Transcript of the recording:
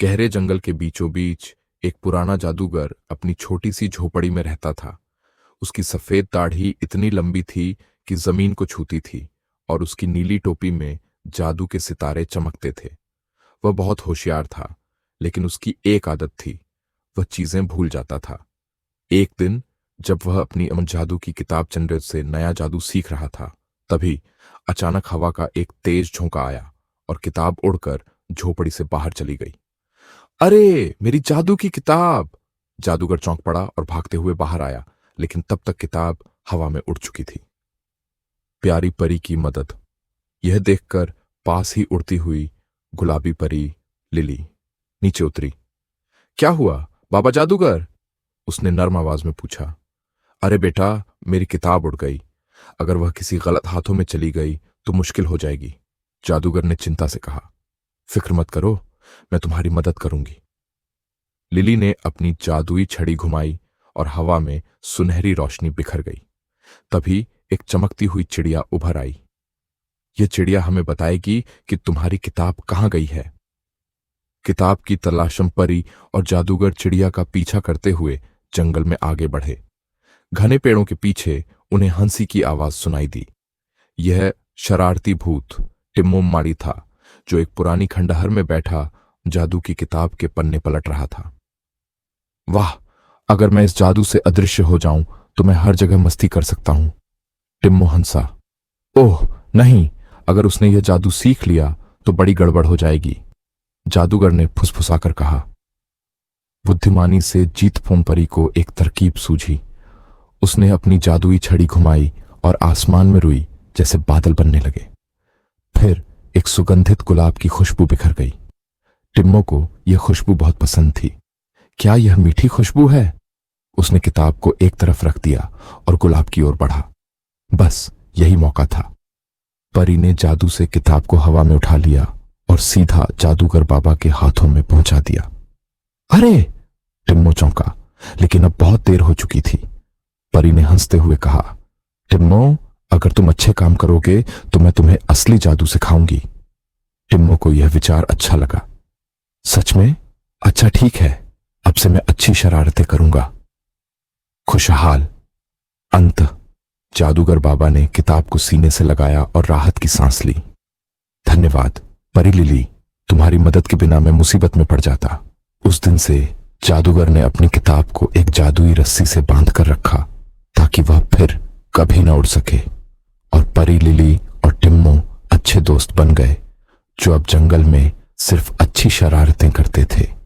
गहरे जंगल के बीचों बीच एक पुराना जादूगर अपनी छोटी सी झोपड़ी में रहता था। उसकी सफेद दाढ़ी इतनी लंबी थी कि जमीन को छूती थी और उसकी नीली टोपी में जादू के सितारे चमकते थे। वह बहुत होशियार था, लेकिन उसकी एक आदत थी, वह चीजें भूल जाता था। एक दिन जब वह अपनी अमन जादू की किताब चंद्र से नया जादू सीख रहा था, तभी अचानक हवा का एक तेज झोंका आया और किताब उड़कर झोपड़ी से बाहर चली गई। अरे, मेरी जादू की किताब! जादूगर चौंक पड़ा और भागते हुए बाहर आया, लेकिन तब तक किताब हवा में उड़ चुकी थी। प्यारी परी की मदद। यह देखकर पास ही उड़ती हुई गुलाबी परी लिली नीचे उतरी। क्या हुआ बाबा जादूगर? उसने नर्म आवाज में पूछा। अरे बेटा, मेरी किताब उड़ गई। अगर वह किसी गलत हाथों में चली गई तो मुश्किल हो जाएगी, जादूगर ने चिंता से कहा। फिक्र मत करो, मैं तुम्हारी मदद करूंगी। लिली ने अपनी जादुई छड़ी घुमाई और हवा में सुनहरी रोशनी बिखर गई। तभी एक चमकती हुई चिड़िया उभर आई। यह चिड़िया हमें बताएगी कि तुम्हारी किताब कहां गई है। किताब की तलाशम परी और जादूगर चिड़िया का पीछा करते हुए जंगल में आगे बढ़े। घने पेड़ों के पीछे उन्हें हंसी की आवाज सुनाई दी। यह शरारती भूत टिम्मोम माड़ी था, जो एक पुरानी खंडहर में बैठा जादू की किताब के पन्ने पलट रहा था। वाह, अगर मैं इस जादू से अदृश्य हो जाऊं तो मैं हर जगह मस्ती कर सकता हूं। टिम्मो हंसा। ओह नहीं, अगर उसने यह जादू सीख लिया तो बड़ी गड़बड़ हो जाएगी, जादूगर ने फुसफुसाकर कहा। बुद्धिमानी से जीतफोम परी को एक तरकीब सूझी। उसने अपनी जादुई छड़ी घुमाई और आसमान में रुई जैसे बादल बनने लगे। फिर एक सुगंधित गुलाब की खुशबू बिखर गई। टिम्मो को यह खुशबू बहुत पसंद थी। क्या यह मीठी खुशबू है? उसने किताब को एक तरफ रख दिया और गुलाब की ओर बढ़ा। बस यही मौका था। परी ने जादू से किताब को हवा में उठा लिया और सीधा जादूगर बाबा के हाथों में पहुंचा दिया। अरे! टिम्मो चौंका, लेकिन अब बहुत देर हो चुकी थी। परी ने हंसते हुए कहा, टिम्मो, अगर तुम अच्छे काम करोगे तो मैं तुम्हें असली जादू सिखाऊंगी। टिम्मो को यह विचार अच्छा लगा। सच में? अच्छा ठीक है, अब से मैं अच्छी शरारतें करूंगा। खुशहाल। अंत। जादूगर बाबा ने किताब को सीने से लगाया और राहत की सांस ली। धन्यवाद परी लिली, तुम्हारी मदद के बिना मैं मुसीबत में पड़ जाता। उस दिन से जादूगर ने अपनी किताब को एक जादुई रस्सी से बांध कर रखा ताकि वह फिर कभी न उड़ सके। और परी लिली और टिम्मो अच्छे दोस्त बन गए, जो अब जंगल में सिर्फ अच्छी शरारतें करते थे।